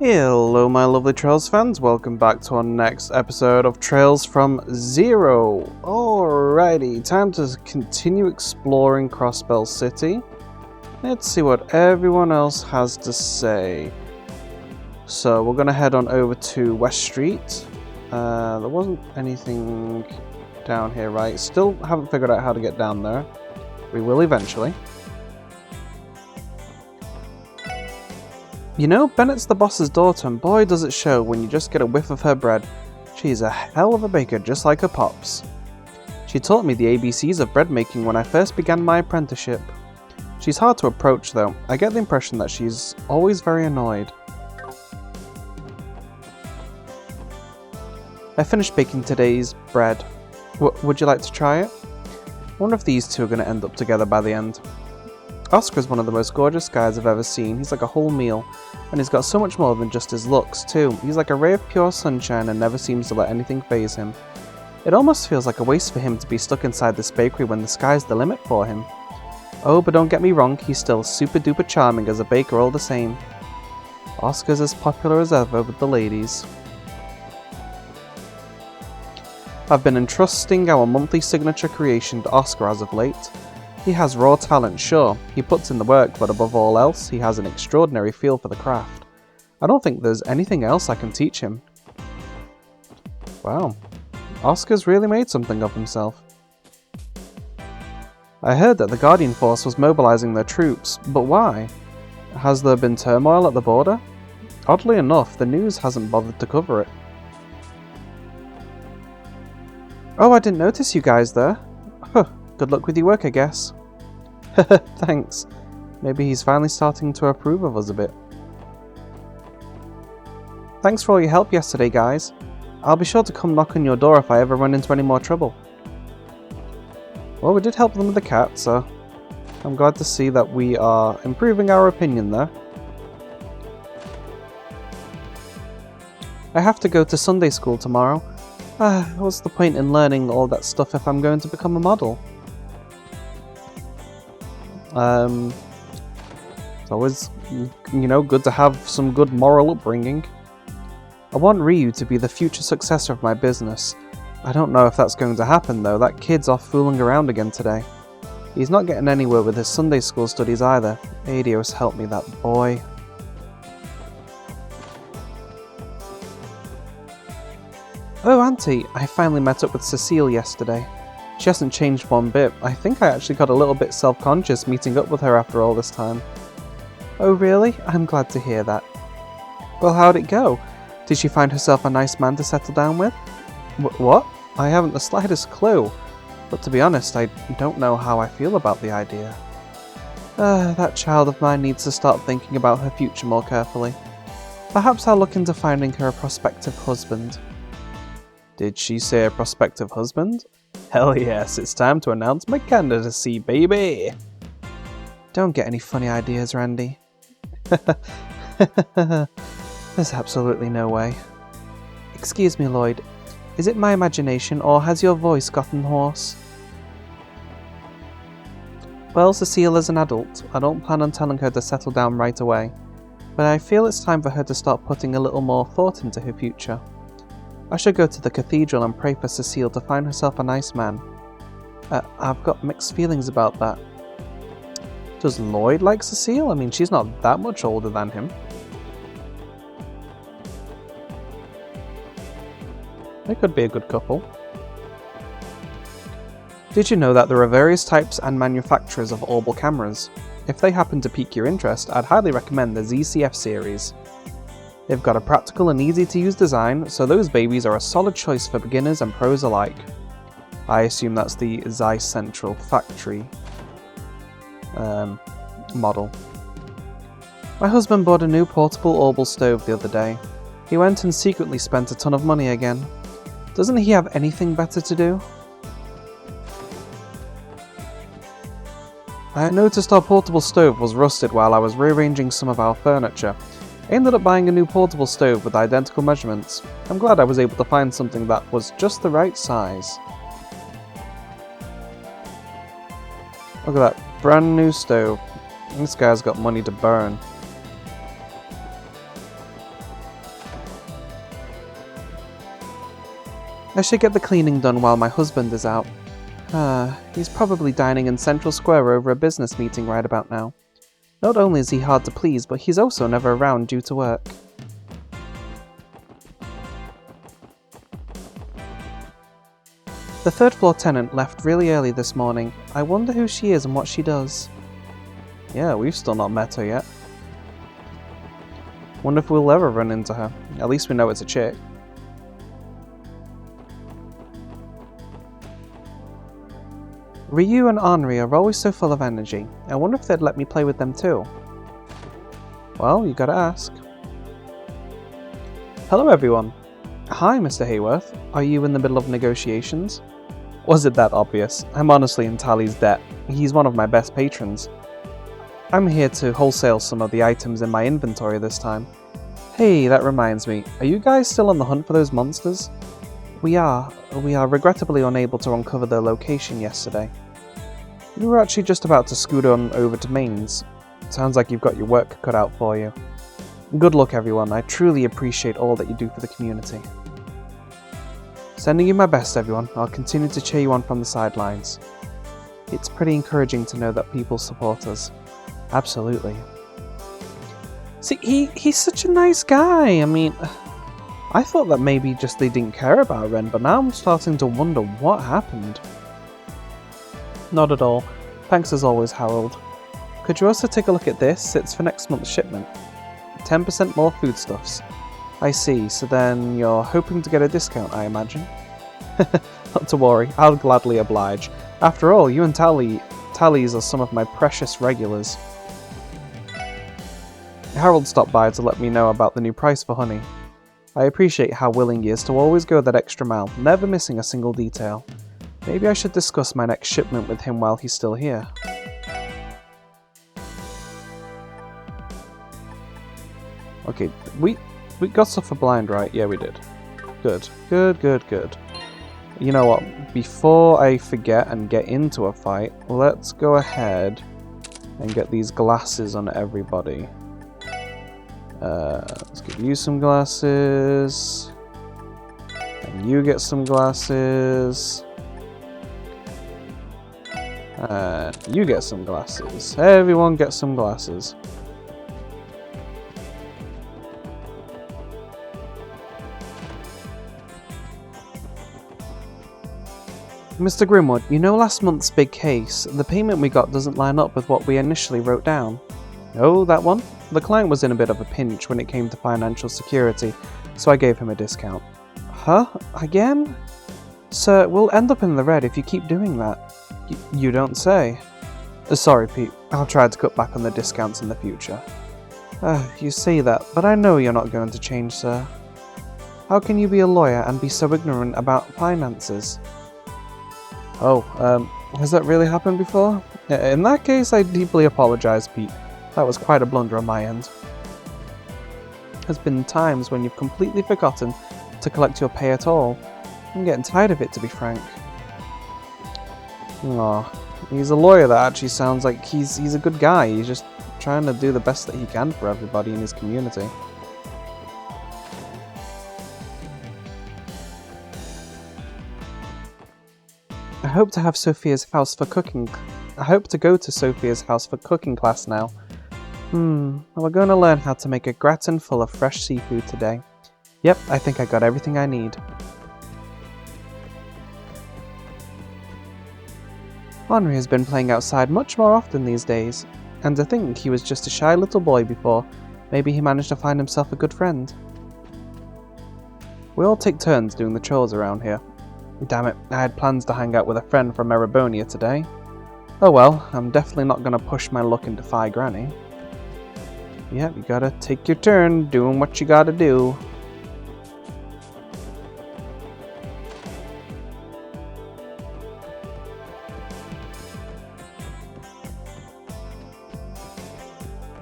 Hello my lovely Trails fans, welcome back to our next episode of Trails from Zero. Alrighty, time to continue exploring Crossbell City. Let's see what everyone else has to say. So we're going to head on over to West Street. There wasn't anything down here, right? Still haven't figured out how to get down there. We will eventually. You know, Bennett's the boss's daughter, and boy does it show when you just get a whiff of her bread. She's a hell of a baker, just like her pops. She taught me the ABCs of bread making when I first began my apprenticeship. She's hard to approach though. I get the impression that she's always very annoyed. I finished baking today's bread. Would you like to try it? I wonder if these two are going to end up together by the end. Oscar's one of the most gorgeous guys I've ever seen. He's like a whole meal, and he's got so much more than just his looks too. He's like a ray of pure sunshine and never seems to let anything faze him. It almost feels like a waste for him to be stuck inside this bakery when the sky's the limit for him. Oh, but don't get me wrong, he's still super duper charming as a baker all the same. Oscar's as popular as ever with the ladies. I've been entrusting our monthly signature creation to Oscar as of late. He has raw talent, sure, he puts in the work, but above all else, he has an extraordinary feel for the craft. I don't think there's anything else I can teach him. Wow, Oscar's really made something of himself. I heard that the Guardian Force was mobilizing their troops, but why? Has there been turmoil at the border? Oddly enough, the news hasn't bothered to cover it. Oh, I didn't notice you guys there. Huh. Good luck with your work, I guess. Thanks. Maybe he's finally starting to approve of us a bit. Thanks for all your help yesterday, guys. I'll be sure to come knock on your door if I ever run into any more trouble. Well, we did help them with the cat, so I'm glad to see that we are improving our opinion there. I have to go to Sunday school tomorrow. What's the point in learning all that stuff if I'm going to become a model? It's always, good to have some good moral upbringing. I want Ryu to be the future successor of my business. I don't know if that's going to happen though, that kid's off fooling around again today. He's not getting anywhere with his Sunday school studies either. Adios, help me, that boy. Oh, Auntie, I finally met up with Cecile yesterday. She hasn't changed one bit. I think I actually got a little bit self-conscious meeting up with her after all this time. Oh really? I'm glad to hear that. Well, how'd it go? Did she find herself a nice man to settle down with? What? I haven't the slightest clue. But to be honest, I don't know how I feel about the idea. That child of mine needs to start thinking about her future more carefully. Perhaps I'll look into finding her a prospective husband. Did she say a prospective husband? Hell yes, it's time to announce my candidacy, baby! Don't get any funny ideas, Randy. There's absolutely no way. Excuse me, Lloyd. Is it my imagination, or has your voice gotten hoarse? Well, Cecile is an adult. I don't plan on telling her to settle down right away. But I feel it's time for her to start putting a little more thought into her future. I should go to the cathedral and pray for Cecile to find herself a nice man. I've got mixed feelings about that. Does Lloyd like Cecile? I mean, she's not that much older than him. They could be a good couple. Did you know that there are various types and manufacturers of orbal cameras? If they happen to pique your interest, I'd highly recommend the ZCF series. They've got a practical and easy to use design, so those babies are a solid choice for beginners and pros alike. I assume that's the Zeiss Central Factory model. My husband bought a new portable orbal stove the other day. He went and secretly spent a ton of money again. Doesn't he have anything better to do? I noticed our portable stove was rusted while I was rearranging some of our furniture. I ended up buying a new portable stove with identical measurements. I'm glad I was able to find something that was just the right size. Look at that, brand new stove. This guy's got money to burn. I should get the cleaning done while my husband is out. He's probably dining in Central Square over a business meeting right about now. Not only is he hard to please, but he's also never around due to work. The third floor tenant left really early this morning. I wonder who she is and what she does. Yeah, we've still not met her yet. Wonder if we'll ever run into her. At least we know it's a chick. Ryu and Henri are always so full of energy. I wonder if they'd let me play with them too. Well, you gotta ask. Hello everyone. Hi, Mr. Hayworth. Are you in the middle of negotiations? Was it that obvious? I'm honestly in Tally's debt. He's one of my best patrons. I'm here to wholesale some of the items in my inventory this time. Hey, that reminds me. Are you guys still on the hunt for those monsters? We are regrettably unable to uncover their location yesterday. We were actually just about to scoot on over to Maine's. Sounds like you've got your work cut out for you. Good luck everyone, I truly appreciate all that you do for the community. Sending you my best everyone, I'll continue to cheer you on from the sidelines. It's pretty encouraging to know that people support us. Absolutely. See, he's such a nice guy, I mean... I thought that maybe just they didn't care about Ren, but now I'm starting to wonder what happened. Not at all. Thanks as always, Harold. Could you also take a look at this? It's for next month's shipment. 10% more foodstuffs. I see, so then you're hoping to get a discount, I imagine? Not to worry, I'll gladly oblige. After all, you and Tallies are some of my precious regulars. Harold stopped by to let me know about the new price for honey. I appreciate how willing he is to always go that extra mile, never missing a single detail. Maybe I should discuss my next shipment with him while he's still here. Okay, we got stuff for blind, right? Yeah, we did. Good. You know what? Before I forget and get into a fight, let's go ahead and get these glasses on everybody. Let's give you some glasses. And you get some glasses. And you get some glasses. Everyone gets some glasses. Mr. Grimwood, you know last month's big case, the payment we got doesn't line up with what we initially wrote down. Oh, that one? The client was in a bit of a pinch when it came to financial security, so I gave him a discount. Huh? Again? Sir, we'll end up in the red if you keep doing that. You don't say. Sorry, Pete. I'll try to cut back on the discounts in the future. You say that, but I know you're not going to change, sir. How can you be a lawyer and be so ignorant about finances? Oh, has that really happened before? In that case, I deeply apologize, Pete. That was quite a blunder on my end. There's been times when you've completely forgotten to collect your pay at all. I'm getting tired of it, to be frank. Aw, he's a lawyer that actually sounds like he's a good guy. He's just trying to do the best that he can for everybody in his community. I hope to have Sophia's house for cooking. I hope to go to Sophia's house for cooking class now. We're going to learn how to make a gratin full of fresh seafood today. Yep, I think I got everything I need. Henri has been playing outside much more often these days, and I think he was just a shy little boy before. Maybe he managed to find himself a good friend. We all take turns doing the chores around here. Damn it, I had plans to hang out with a friend from Erebonia today. Oh well, I'm definitely not going to push my luck and defy Granny. Yep, you gotta take your turn doing what you gotta do.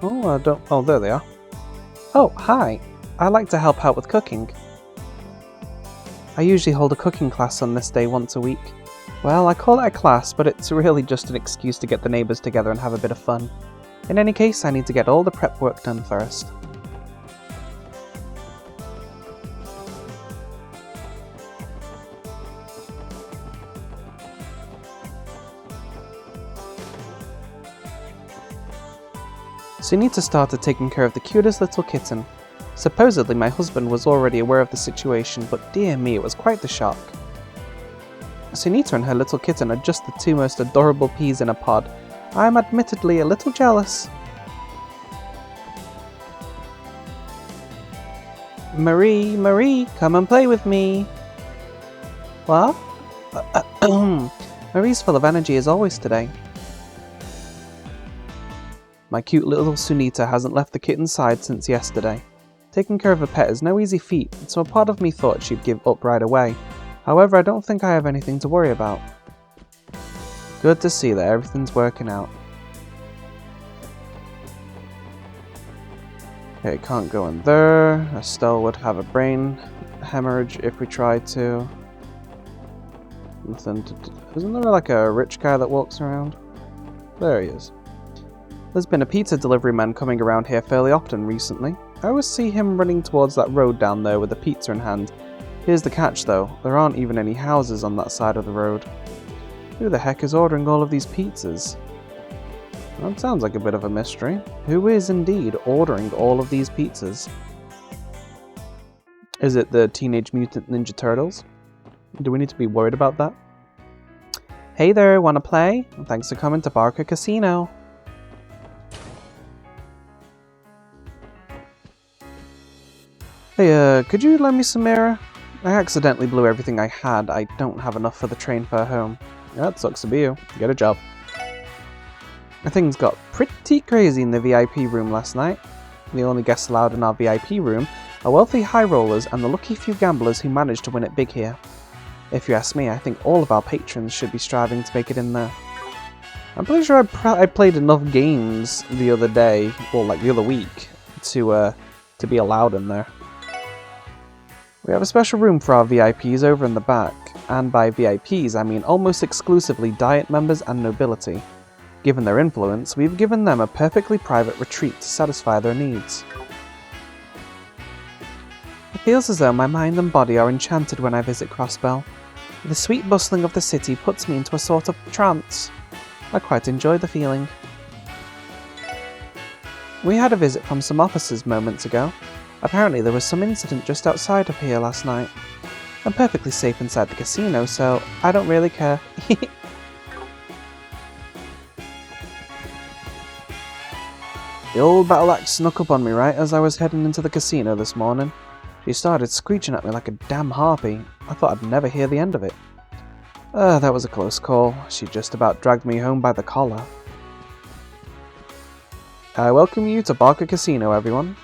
Oh, there they are. Oh, hi. I like to help out with cooking. I usually hold a cooking class on this day once a week. Well, I call it a class, but it's really just an excuse to get the neighbours together and have a bit of fun. In any case, I need to get all the prep work done first. Sunita started taking care of the cutest little kitten. Supposedly my husband was already aware of the situation, but dear me, it was quite the shock. Sunita and her little kitten are just the two most adorable peas in a pod. I am admittedly a little jealous. Marie, Marie, come and play with me. What? Marie's full of energy as always today. My cute little Sunita hasn't left the kitten's side since yesterday. Taking care of a pet is no easy feat, so a part of me thought she'd give up right away. However, I don't think I have anything to worry about. Good to see that everything's working out. Okay, can't go in there. Estelle would have a brain hemorrhage if we tried to. Isn't there like a rich guy that walks around? There he is. There's been a pizza delivery man coming around here fairly often recently. I always see him running towards that road down there with a pizza in hand. Here's the catch though, there aren't even any houses on that side of the road. Who the heck is ordering all of these pizzas? That sounds like a bit of a mystery. Who is indeed ordering all of these pizzas? Is it the Teenage Mutant Ninja Turtles? Do we need to be worried about that? Hey there, wanna play? Thanks for coming to Barker Casino. Hey, could you lend me some mirror? I accidentally blew everything I had. I don't have enough for the train fare home. Yeah, that sucks to be you. Get a job. Things got pretty crazy in the VIP room last night. The only guests allowed in our VIP room are wealthy high rollers and the lucky few gamblers who managed to win it big here. If you ask me, I think all of our patrons should be striving to make it in there. I'm pretty sure I played enough games the other day, or like the other week, to be allowed in there. We have a special room for our VIPs over in the back, and by VIPs I mean almost exclusively Diet members and nobility. Given their influence, we've given them a perfectly private retreat to satisfy their needs. It feels as though my mind and body are enchanted when I visit Crossbell. The sweet bustling of the city puts me into a sort of trance. I quite enjoy the feeling. We had a visit from some officers moments ago. Apparently there was some incident just outside of here last night. I'm perfectly safe inside the casino, so I don't really care. The old battle axe snuck up on me right as I was heading into the casino this morning. She started screeching at me like a damn harpy. I thought I'd never hear the end of it. That was a close call. She just about dragged me home by the collar. I welcome you to Barker Casino, everyone.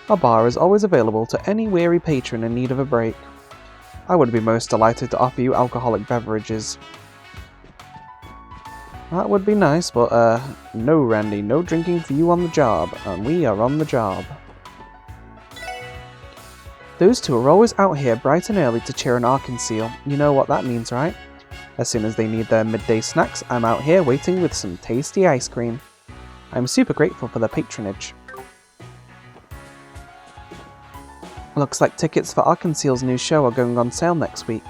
Our bar is always available to any weary patron in need of a break. I would be most delighted to offer you alcoholic beverages. That would be nice, but no Randy, no drinking for you on the job, and we are on the job. Those two are always out here bright and early to cheer an Arkansas. You know what that means, right? As soon as they need their midday snacks, I'm out here waiting with some tasty ice cream. I'm super grateful for their patronage. Looks like tickets for Arkansas's new show are going on sale next week.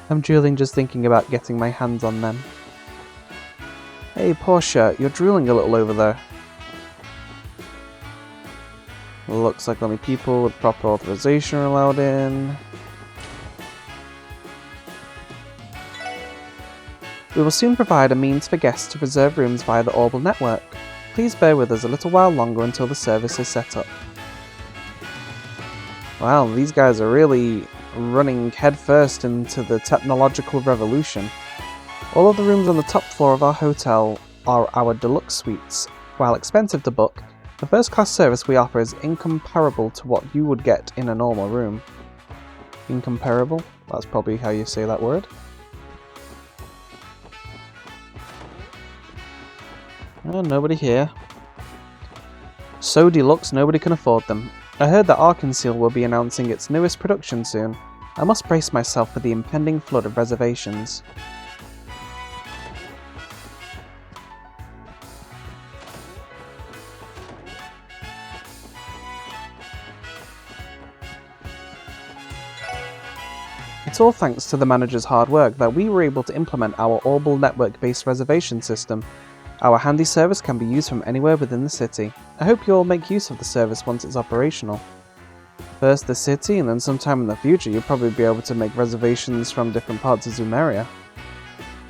I'm drooling just thinking about getting my hands on them. Hey Portia, you're drooling a little over there. Looks like only people with proper authorization are allowed in. We will soon provide a means for guests to reserve rooms via the Orbital network. Please bear with us a little while longer until the service is set up. Wow, these guys are really running headfirst into the technological revolution. All of the rooms on the top floor of our hotel are our deluxe suites. While expensive to book, the first-class service we offer is incomparable to what you would get in a normal room. Incomparable? That's probably how you say that word. Oh, nobody here. So deluxe, nobody can afford them. I heard that Arkansas will be announcing its newest production soon. I must brace myself for the impending flood of reservations. It's all thanks to the manager's hard work that we were able to implement our Orbital network-based reservation system. Our handy service can be used from anywhere within the city. I hope you'll make use of the service once it's operational. First the city, and then sometime in the future you'll probably be able to make reservations from different parts of Zumeria.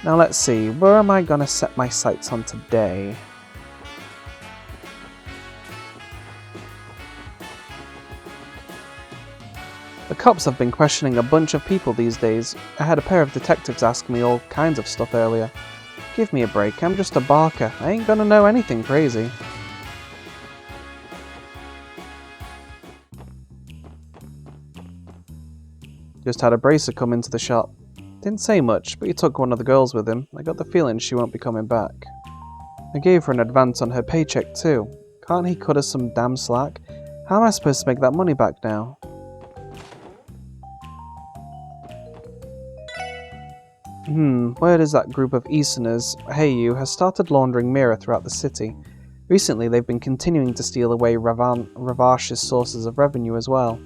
Now let's see, where am I gonna set my sights on today? The cops have been questioning a bunch of people these days. I had a pair of detectives ask me all kinds of stuff earlier. Give me a break, I'm just a barker. I ain't gonna know anything crazy. Just had a bracer come into the shop. Didn't say much, but he took one of the girls with him. I got the feeling she won't be coming back. I gave her an advance on her paycheck too. Can't he cut us some damn slack? How am I supposed to make that money back now? Where is that group of Easterners, hey you, has started laundering mirror throughout the city. Recently they've been continuing to steal away Ravash's sources of revenue as well.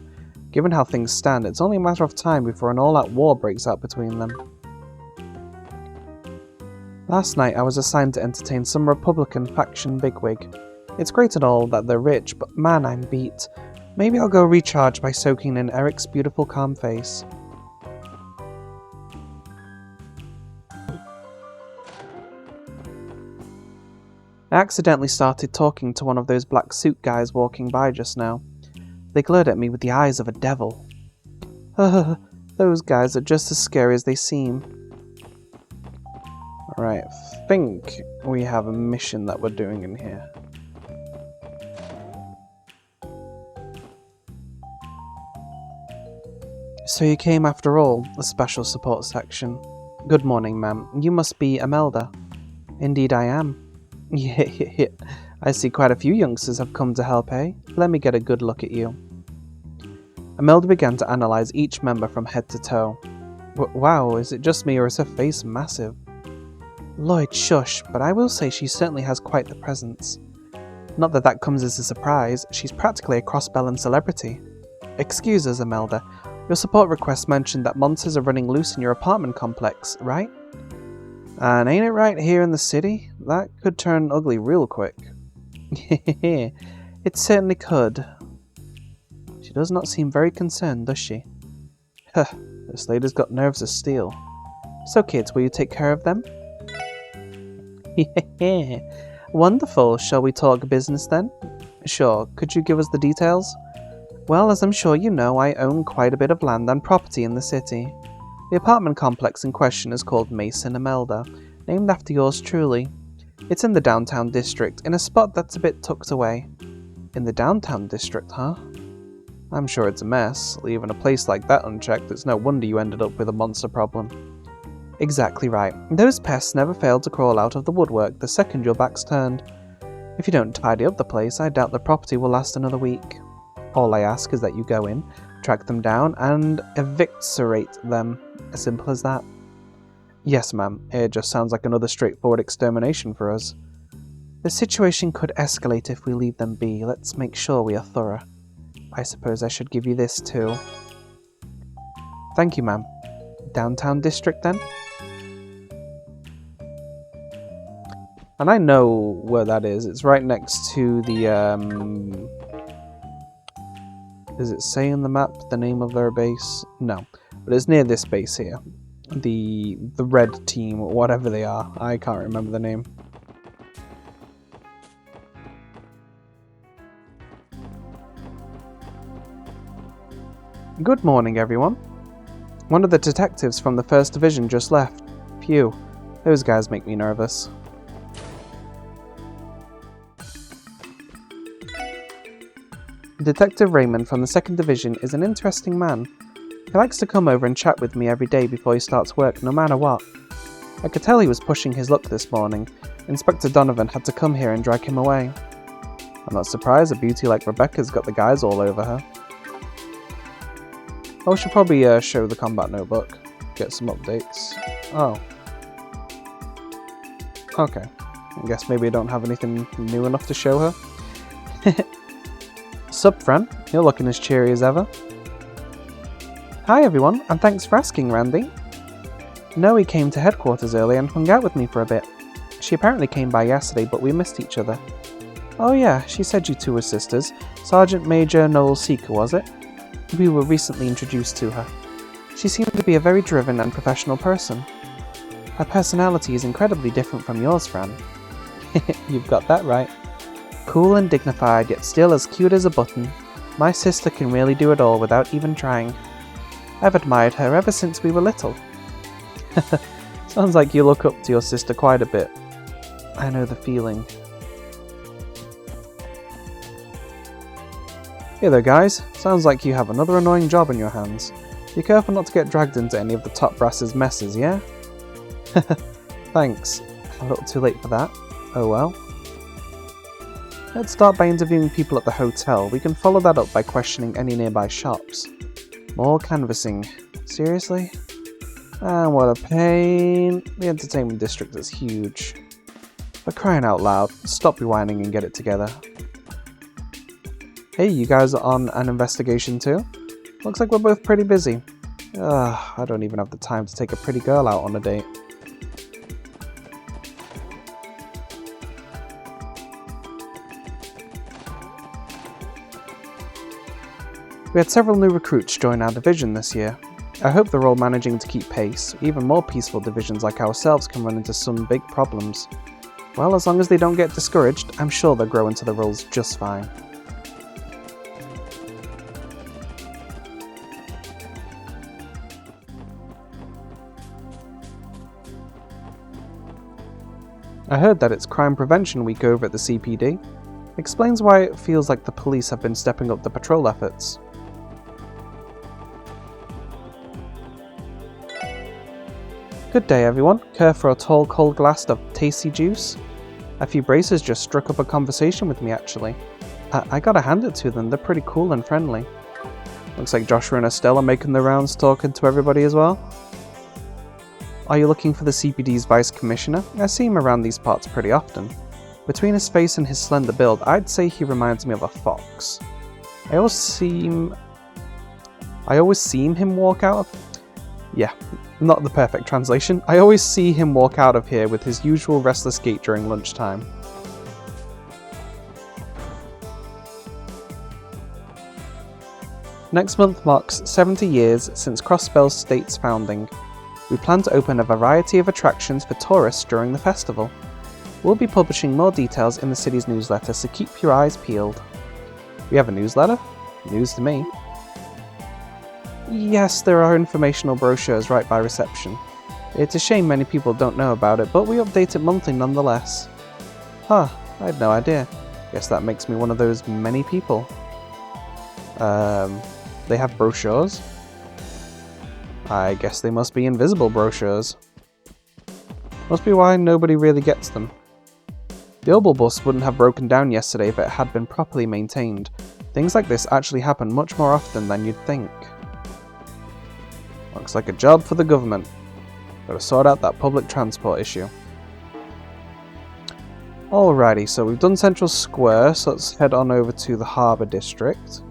Given how things stand, it's only a matter of time before an all-out war breaks out between them. Last night I was assigned to entertain some Republican faction bigwig. It's great and all that they're rich, but man, I'm beat. Maybe I'll go recharge by soaking in Eric's beautiful calm face. I accidentally started talking to one of those black suit guys walking by just now. They glared at me with the eyes of a devil. Those guys are just as scary as they seem. Alright, I think we have a mission that we're doing in here. So you came after all, the special support section. Good morning, ma'am. You must be Imelda. Indeed I am. Yeah. I see quite a few youngsters have come to help, eh? Let me get a good look at you. Imelda began to analyse each member from head to toe. Wow, is it just me or is her face massive? Lloyd, shush, but I will say she certainly has quite the presence. Not that that comes as a surprise, she's practically a Crossbell celebrity. Excuse us, Imelda. Your support request mentioned that monsters are running loose in your apartment complex, right? And ain't it right here in the city? That could turn ugly real quick. It certainly could. She does not seem very concerned, does she? Huh, this lady's got nerves of steel. So kids, will you take care of them? Wonderful, shall we talk business then? Sure, could you give us the details? Well, as I'm sure you know, I own quite a bit of land and property in the city. The apartment complex in question is called Mason Imelda, named after yours truly. It's in the downtown district, in a spot that's a bit tucked away. In the downtown district, huh? I'm sure it's a mess. Leaving a place like that unchecked, it's no wonder you ended up with a monster problem. Exactly right. Those pests never fail to crawl out of the woodwork the second your back's turned. If you don't tidy up the place, I doubt the property will last another week. All I ask is that you go in, track them down, and eviscerate them. As simple as that. Yes, ma'am. It just sounds like another straightforward extermination for us. The situation could escalate if we leave them be. Let's make sure we are thorough. I suppose I should give you this too. Thank you, ma'am. Downtown district, then? And I know where that is. It's right next to the, Does it say in the map the name of their base? No. But it's near this base here. The red team, or whatever they are. I can't remember the name. Good morning, everyone. One of the detectives from the 1st Division just left. Phew, those guys make me nervous. Detective Raymond from the 2nd Division is an interesting man. He likes to come over and chat with me every day before he starts work, no matter what. I could tell he was pushing his luck this morning. Inspector Donovan had to come here and drag him away. I'm not surprised a beauty like Rebecca's got the guys all over her. I should probably show the combat notebook, get some updates. Oh. Okay. I guess maybe I don't have anything new enough to show her. Sup, friend? You're looking as cheery as ever. Hi everyone, and thanks for asking, Randy. Noe came to headquarters early and hung out with me for a bit. She apparently came by yesterday, but we missed each other. Oh yeah, she said you two were sisters. Sergeant Major Noel Seeker, was it? We were recently introduced to her. She seemed to be a very driven and professional person. Her personality is incredibly different from yours, Fran. You've got that right. Cool and dignified, yet still as cute as a button. My sister can really do it all without even trying. I've admired her ever since we were little. Sounds like you look up to your sister quite a bit. I know the feeling. Hey there guys, sounds like you have another annoying job on your hands. Be careful not to get dragged into any of the top brass's messes, yeah? Thanks. A little too late for that. Oh well. Let's start by interviewing people at the hotel. We can follow that up by questioning any nearby shops. More canvassing. Seriously? And what a pain. The entertainment district is huge. For crying out loud, stop your whining and get it together. Hey, you guys are on an investigation too? Looks like we're both pretty busy. I don't even have the time to take a pretty girl out on a date. We had several new recruits join our division this year. I hope they're all managing to keep pace. Even more peaceful divisions like ourselves can run into some big problems. Well, as long as they don't get discouraged, I'm sure they'll grow into the roles just fine. I heard that it's Crime Prevention Week over at the CPD. Explains why it feels like the police have been stepping up the patrol efforts. Good day everyone, care for a tall cold glass of tasty juice? A few bracers just struck up a conversation with me actually. I gotta hand it to them, they're pretty cool and friendly. Looks like Joshua and Estelle are making the rounds talking to everybody as well. Are you looking for the CPD's Vice Commissioner? I see him around these parts pretty often. Between his face and his slender build, I'd say he reminds me of a fox. I always see him walk out of... Yeah, not the perfect translation. I always see him walk out of here with his usual restless gait during lunchtime. Next month marks 70 years since Crossbell State's founding. We plan to open a variety of attractions for tourists during the festival. We'll be publishing more details in the city's newsletter, so keep your eyes peeled. We have a newsletter? News to me. Yes, there are informational brochures right by reception. It's a shame many people don't know about it, but we update it monthly nonetheless. Huh, I had no idea. Guess that makes me one of those many people. They have brochures? I guess they must be invisible brochures. Must be why nobody really gets them. The Obel bus wouldn't have broken down yesterday if it had been properly maintained. Things like this actually happen much more often than you'd think. Looks like a job for the government. Gotta sort out that public transport issue. Alrighty, so we've done Central Square, so let's head on over to the Harbour District.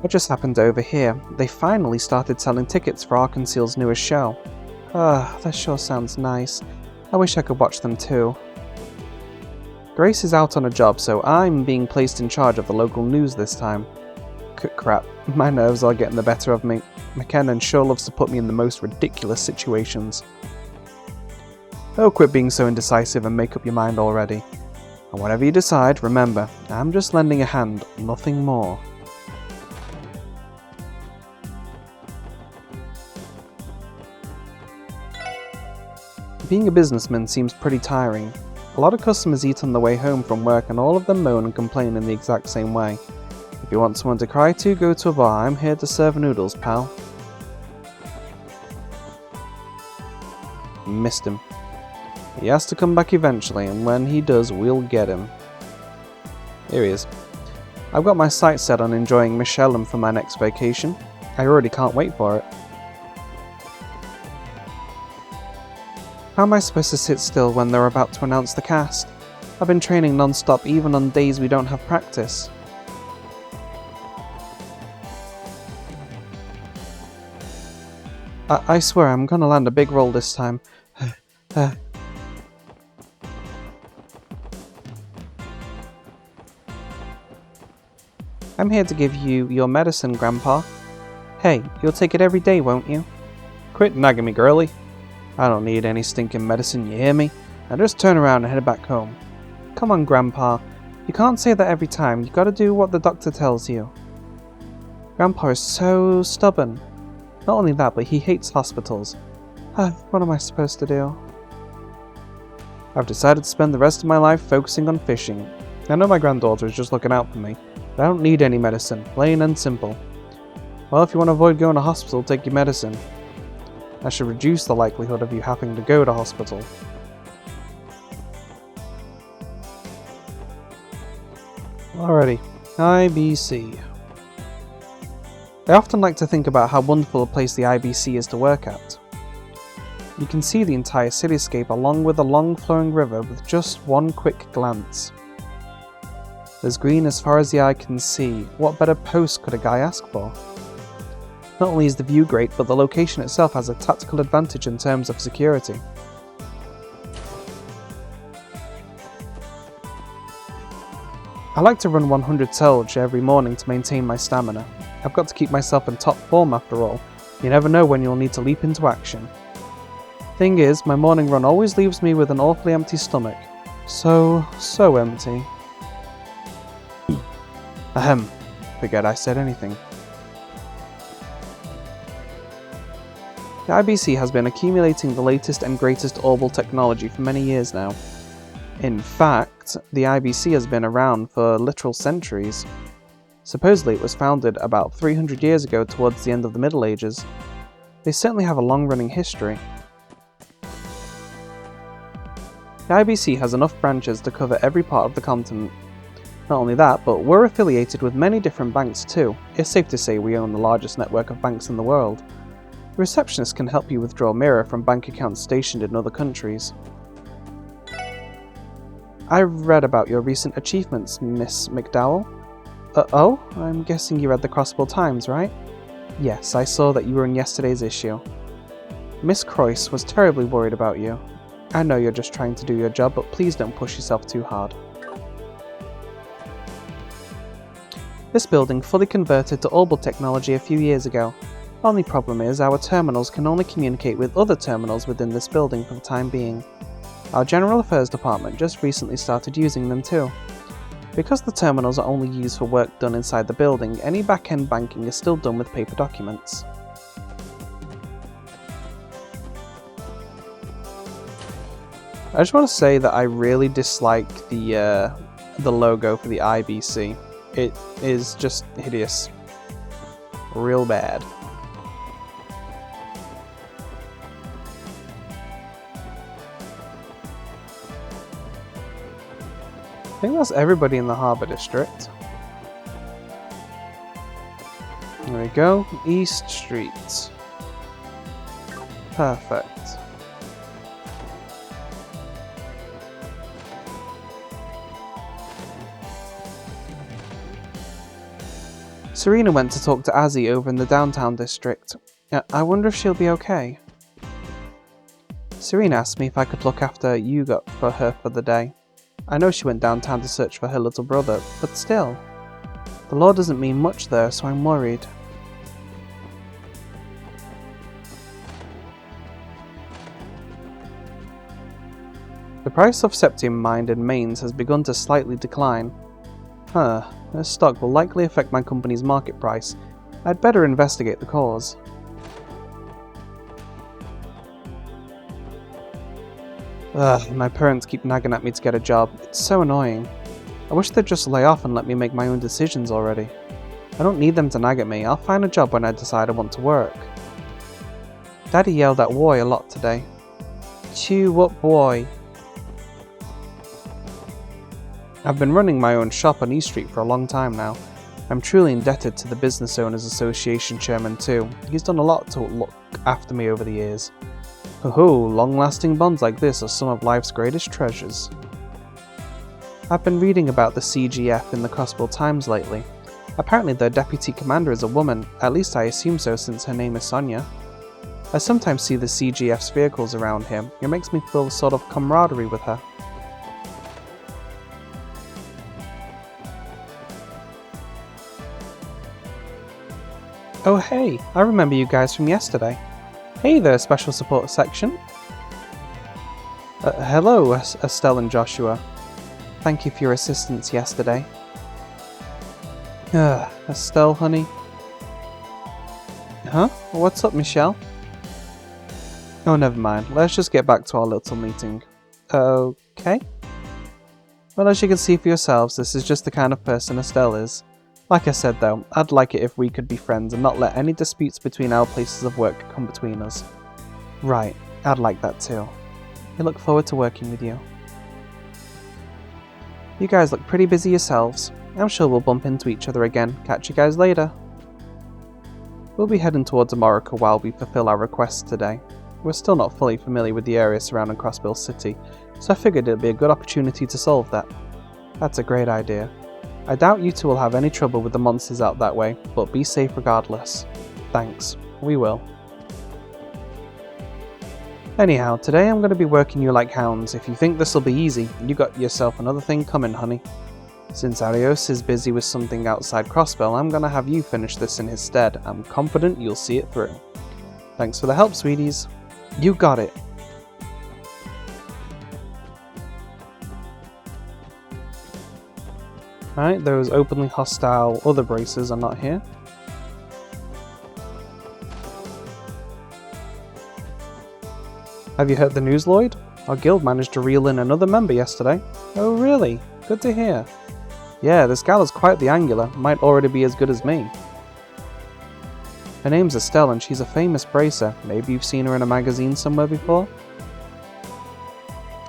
What just happened over here? They finally started selling tickets for Arkansas's newest show. That sure sounds nice. I wish I could watch them too. Grace is out on a job, so I'm being placed in charge of the local news this time. Crap, my nerves are getting the better of me. McKenna sure loves to put me in the most ridiculous situations. Oh, quit being so indecisive and make up your mind already. And whatever you decide, remember, I'm just lending a hand, nothing more. Being a businessman seems pretty tiring. A lot of customers eat on the way home from work and all of them moan and complain in the exact same way. If you want someone to cry to, go to a bar. I'm here to serve noodles, pal. Missed him. He has to come back eventually, and when he does, we'll get him. Here he is. I've got my sights set on enjoying Michelin for my next vacation. I already can't wait for it. How am I supposed to sit still when they're about to announce the cast? I've been training non-stop even on days we don't have practice. I swear I'm gonna land a big roll this time. I'm here to give you your medicine, Grandpa. Hey, you'll take it every day, won't you? Quit nagging me, girlie. I don't need any stinking medicine, you hear me? Now just turn around and head back home. Come on, Grandpa. You can't say that every time. You gotta do what the doctor tells you. Grandpa is so stubborn. Not only that, but he hates hospitals. What am I supposed to do? I've decided to spend the rest of my life focusing on fishing. I know my granddaughter is just looking out for me, but I don't need any medicine, plain and simple. Well, if you want to avoid going to hospital, take your medicine. That should reduce the likelihood of you having to go to hospital. Alrighty, IBC. I often like to think about how wonderful a place the IBC is to work at. You can see the entire cityscape along with a long flowing river with just one quick glance. There's green as far as the eye can see. What better post could a guy ask for? Not only is the view great, but the location itself has a tactical advantage in terms of security. I like to run 100 Selge every morning to maintain my stamina. I've got to keep myself in top form after all. You never know when you'll need to leap into action. Thing is, my morning run always leaves me with an awfully empty stomach. So empty. Ahem. Forget I said anything. The IBC has been accumulating the latest and greatest orbal technology for many years now. In fact, the IBC has been around for literal centuries. Supposedly it was founded about 300 years ago towards the end of the Middle Ages. They certainly have a long-running history. The IBC has enough branches to cover every part of the continent. Not only that, but we're affiliated with many different banks too. It's safe to say we own the largest network of banks in the world. The receptionist can help you withdraw mirror from bank accounts stationed in other countries. I read about your recent achievements, Miss McDowell. Oh? I'm guessing you read the Crossbell Times, right? Yes, I saw that you were in yesterday's issue. Miss Croyce was terribly worried about you. I know you're just trying to do your job, but please don't push yourself too hard. This building fully converted to orbal technology a few years ago. Only problem is our terminals can only communicate with other terminals within this building for the time being. Our General Affairs Department just recently started using them too. Because the terminals are only used for work done inside the building, any back-end banking is still done with paper documents. I just want to say that I really dislike the logo for the IBC. It is just hideous. Real bad. I think that's everybody in the Harbour District. There we go. East Street. Perfect. Serena went to talk to Azzy over in the downtown district. I wonder if she'll be okay. Serena asked me if I could look after Yugot for her for the day. I know she went downtown to search for her little brother, but still. The law doesn't mean much there, so I'm worried. The price of septium mined in Mains has begun to slightly decline. This stock will likely affect my company's market price. I'd better investigate the cause. My parents keep nagging at me to get a job. It's so annoying. I wish they'd just lay off and let me make my own decisions already. I don't need them to nag at me. I'll find a job when I decide I want to work. Daddy yelled at Woy a lot today. Chew up, Woy. I've been running my own shop on East Street for a long time now. I'm truly indebted to the Business Owners Association chairman too. He's done a lot to look after me over the years. Long-lasting bonds like this are some of life's greatest treasures. I've been reading about the CGF in the Crossbell Times lately. Apparently their deputy commander is a woman, at least I assume so since her name is Sonia. I sometimes see the CGF's vehicles around here. It makes me feel a sort of camaraderie with her. Oh hey, I remember you guys from yesterday. Hey there, Special Support Section. Hello, Estelle and Joshua. Thank you for your assistance yesterday. Estelle, honey. Huh? What's up, Michelle? Oh, never mind. Let's just get back to our little meeting. Okay. Well, as you can see for yourselves, this is just the kind of person Estelle is. Like I said though, I'd like it if we could be friends and not let any disputes between our places of work come between us. Right, I'd like that too. I look forward to working with you. You guys look pretty busy yourselves. I'm sure we'll bump into each other again. Catch you guys later. We'll be heading towards Amorica while we fulfill our requests today. We're still not fully familiar with the area surrounding Crossbell City, so I figured it'd be a good opportunity to solve that. That's a great idea. I doubt you two will have any trouble with the monsters out that way, but be safe regardless. Thanks. We will. Anyhow, today I'm going to be working you like hounds. If you think this'll be easy, you got yourself another thing coming, honey. Since Arios is busy with something outside Crossbell, I'm going to have you finish this in his stead. I'm confident you'll see it through. Thanks for the help, sweeties. You got it. Right, those openly hostile other bracers are not here. Have you heard the news, Lloyd? Our guild managed to reel in another member yesterday. Oh really? Good to hear. Yeah, this gal is quite the angular, might already be as good as me. Her name's Estelle and she's a famous bracer. Maybe you've seen her in a magazine somewhere before?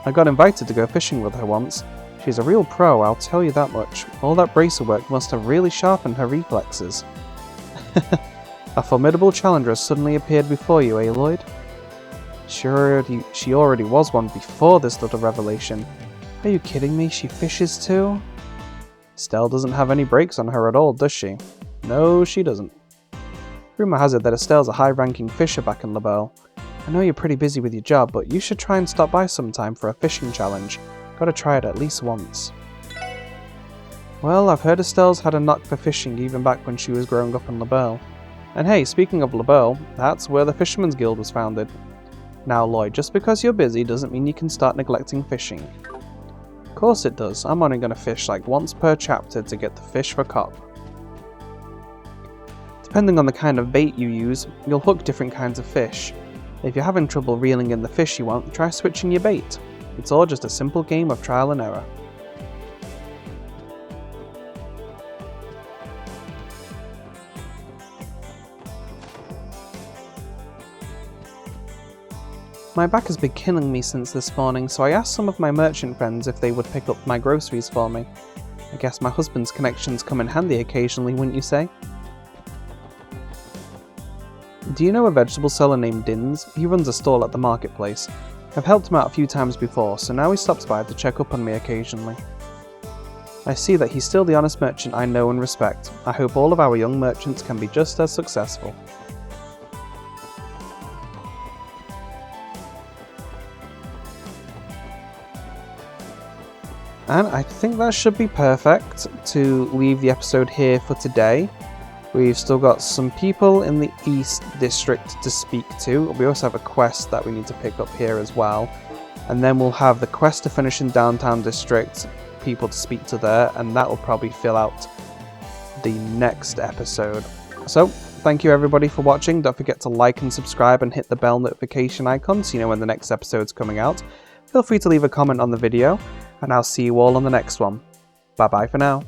I got invited to go fishing with her once. She's a real pro, I'll tell you that much. All that bracer work must have really sharpened her reflexes. A formidable challenger has suddenly appeared before you, eh, Lloyd? She already was one before this little revelation. Are you kidding me? She fishes too? Estelle doesn't have any brakes on her at all, does she? No, she doesn't. Rumour has it that Estelle's a high-ranking fisher back in LaBelle. I know you're pretty busy with your job, but you should try and stop by sometime for a fishing challenge. Gotta try it at least once. Well, I've heard Estelle's had a knock for fishing even back when she was growing up in LaBelle. And hey, speaking of LaBelle, that's where the Fisherman's Guild was founded. Now Lloyd, just because you're busy doesn't mean you can start neglecting fishing. Of course it does. I'm only gonna fish like once per chapter to get the fish for cop. Depending on the kind of bait you use, you'll hook different kinds of fish. If you're having trouble reeling in the fish you want, try switching your bait. It's all just a simple game of trial and error. My back has been killing me since this morning, so I asked some of my merchant friends if they would pick up my groceries for me. I guess my husband's connections come in handy occasionally, wouldn't you say? Do you know a vegetable seller named Dins? He runs a stall at the marketplace. I've helped him out a few times before, so now he stops by to check up on me occasionally. I see that he's still the honest merchant I know and respect. I hope all of our young merchants can be just as successful. And I think that should be perfect to leave the episode here for today. We've still got some people in the East District to speak to. We also have a quest that we need to pick up here as well. And then we'll have the quest to finish in Downtown District, people to speak to there, and that will probably fill out the next episode. So, thank you everybody for watching. Don't forget to like and subscribe and hit the bell notification icon so you know when the next episode's coming out. Feel free to leave a comment on the video, and I'll see you all on the next one. Bye bye for now.